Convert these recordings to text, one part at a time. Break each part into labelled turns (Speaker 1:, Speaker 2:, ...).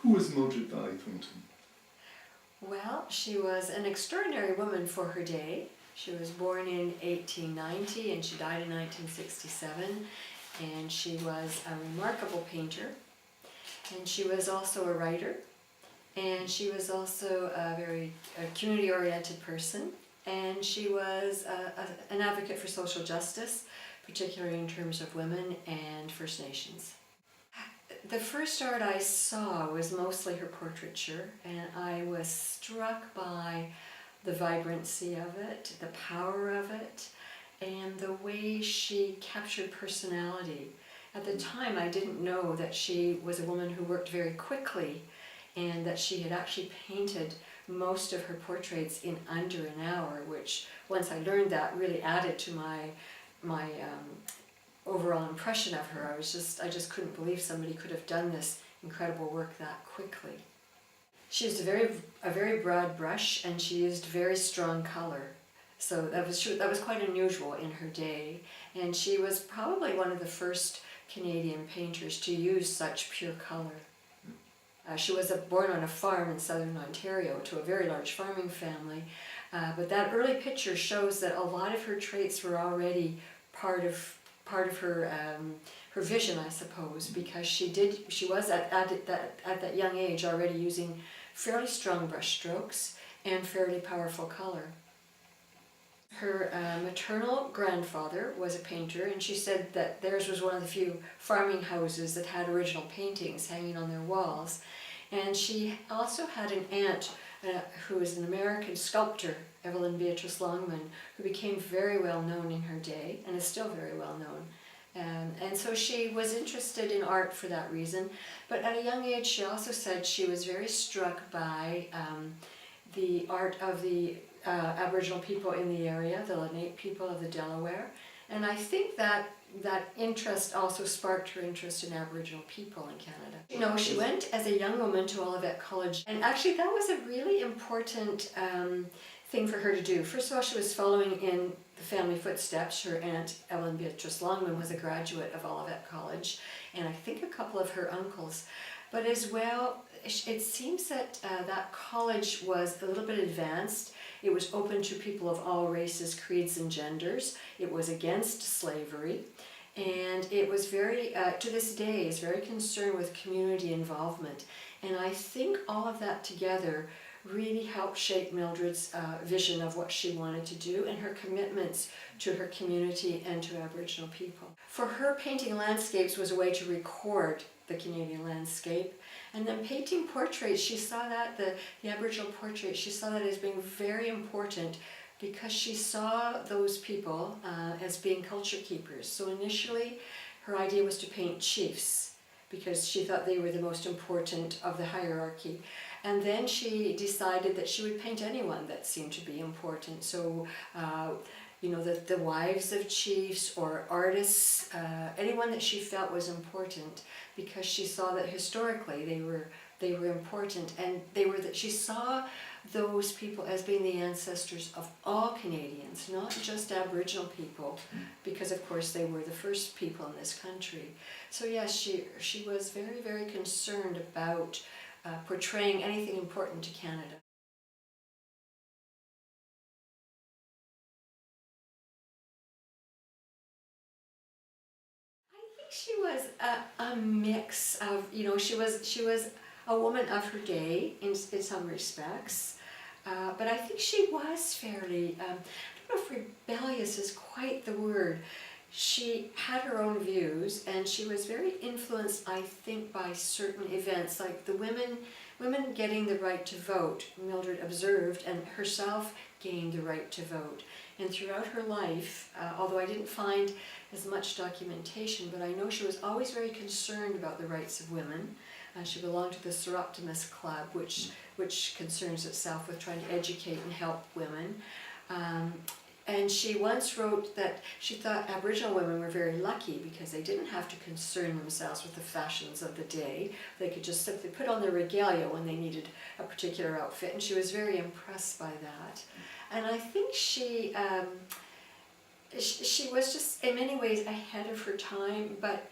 Speaker 1: Who was Mildred Thornton?
Speaker 2: Well, she was an extraordinary woman for her day. She was born in 1890 and she died in 1967, and she was a remarkable painter, and she was also a writer, and she was also a very community-oriented person, and she was an advocate for social justice, particularly in terms of women and First Nations. The first art I saw was mostly her portraiture, and I was struck by the vibrancy of it, the power of it, and the way she captured personality. At the time, I didn't know that she was a woman who worked very quickly, and that she had actually painted most of her portraits in under an hour, which, once I learned that, really added to my overall impression of her. I just couldn't believe somebody could have done this incredible work that quickly. She used a very broad brush, and she used very strong color. So that was quite unusual in her day, and she was probably one of the first Canadian painters to use such pure color. She was born on a farm in southern Ontario to a very large farming family, but that early picture shows that a lot of her traits were already part of her vision, I suppose, because she was at that young age already using fairly strong brush strokes and fairly powerful color. Her maternal grandfather was a painter, and she said that theirs was one of the few farming houses that had original paintings hanging on their walls. And she also had an aunt who was an American sculptor, Evelyn Beatrice Longman, who became very well known in her day and is still very well known. And so she was interested in art for that reason. But at a young age, she also said she was very struck by the art of the Aboriginal people in the area, the Lenape people of the Delaware. And I think that interest also sparked her interest in Aboriginal people in Canada. You know, she went as a young woman to Olivet College, and actually that was a really important thing for her to do. First of all, she was following in the family footsteps. Her aunt, Evelyn Beatrice Longman, was a graduate of Olivet College, and I think a couple of her uncles. But as well, it seems that that college was a little bit advanced. It was open to people of all races, creeds, and genders. It was against slavery. And it was very, to this day, is very concerned with community involvement. And I think all of that together really helped shape Mildred's vision of what she wanted to do and her commitments to her community and to Aboriginal people. For her, painting landscapes was a way to record the Canadian landscape. And then painting portraits, she saw that, the Aboriginal portraits, she saw that as being very important because she saw those people as being culture keepers. So initially, her idea was to paint chiefs because she thought they were the most important of the hierarchy. And then she decided that she would paint anyone that seemed to be important. So, you know, the wives of chiefs or artists, anyone that she felt was important, because she saw that historically they were important, and she saw those people as being the ancestors of all Canadians, not just Aboriginal people, because of course they were the first people in this country. So yes, she was very, very concerned about portraying anything important to Canada. I think she was a mix of, you know, she was a woman of her day in some respects, but I think she was fairly, I don't know if rebellious is quite the word. She had her own views, and she was very influenced, I think, by certain events, like the women getting the right to vote. Mildred observed and herself gained the right to vote. And throughout her life, although I didn't find as much documentation, but I know she was always very concerned about the rights of women. She belonged to the Seroptimus Club, which concerns itself with trying to educate and help women. And she once wrote that she thought Aboriginal women were very lucky because they didn't have to concern themselves with the fashions of the day. They could just simply put on their regalia when they needed a particular outfit, and she was very impressed by that. And I think she was just in many ways ahead of her time, but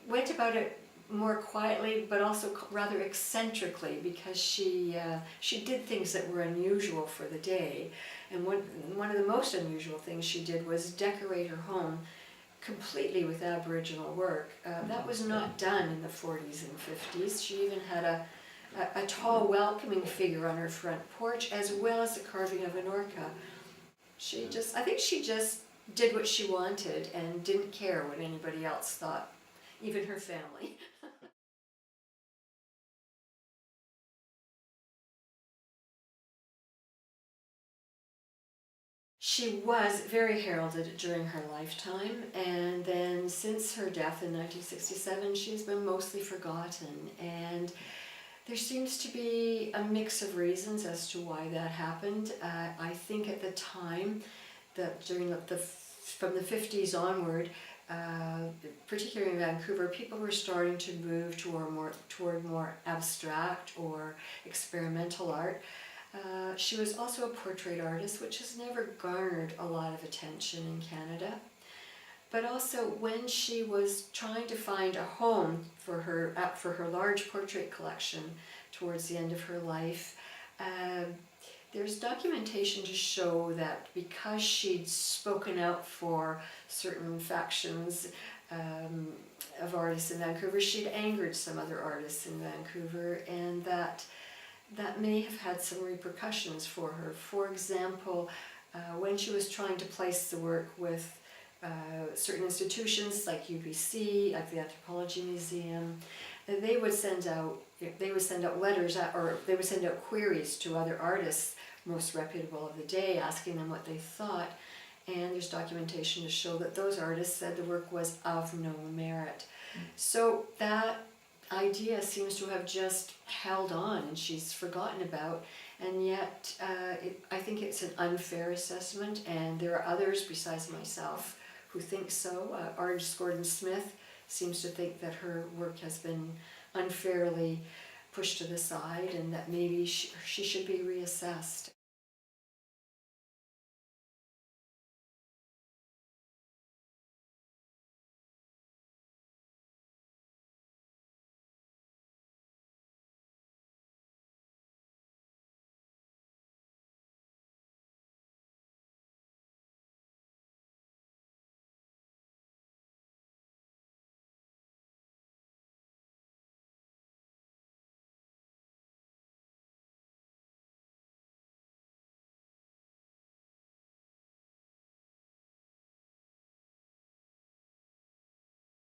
Speaker 2: went about it more quietly, but also rather eccentrically, because she did things that were unusual for the day. And one of the most unusual things she did was decorate her home completely with Aboriginal work. That was not done in the 40s and 50s. She even had a tall welcoming figure on her front porch, as well as the carving of an orca. I think she just did what she wanted and didn't care what anybody else thought, even her family. She was very heralded during her lifetime, and then since her death in 1967, she's been mostly forgotten. And there seems to be a mix of reasons as to why that happened. I think at the time, that from the 50s onward, particularly in Vancouver, people were starting to move toward more abstract or experimental art. She was also a portrait artist, which has never garnered a lot of attention in Canada. But also, when she was trying to find a home for her large portrait collection towards the end of her life, there's documentation to show that because she'd spoken out for certain factions of artists in Vancouver, she'd angered some other artists in Vancouver, and that may have had some repercussions for her. For example, when she was trying to place the work with certain institutions like UBC, like the Anthropology Museum, they would send out letters, or they would send out queries to other artists, most reputable of the day, asking them what they thought. And there's documentation to show that those artists said the work was of no merit. So that idea seems to have just held on, and she's forgotten about. And yet, I think it's an unfair assessment, and there are others besides myself who think so. Artist Gordon Smith seems to think that her work has been unfairly pushed to the side, and that maybe she should be reassessed.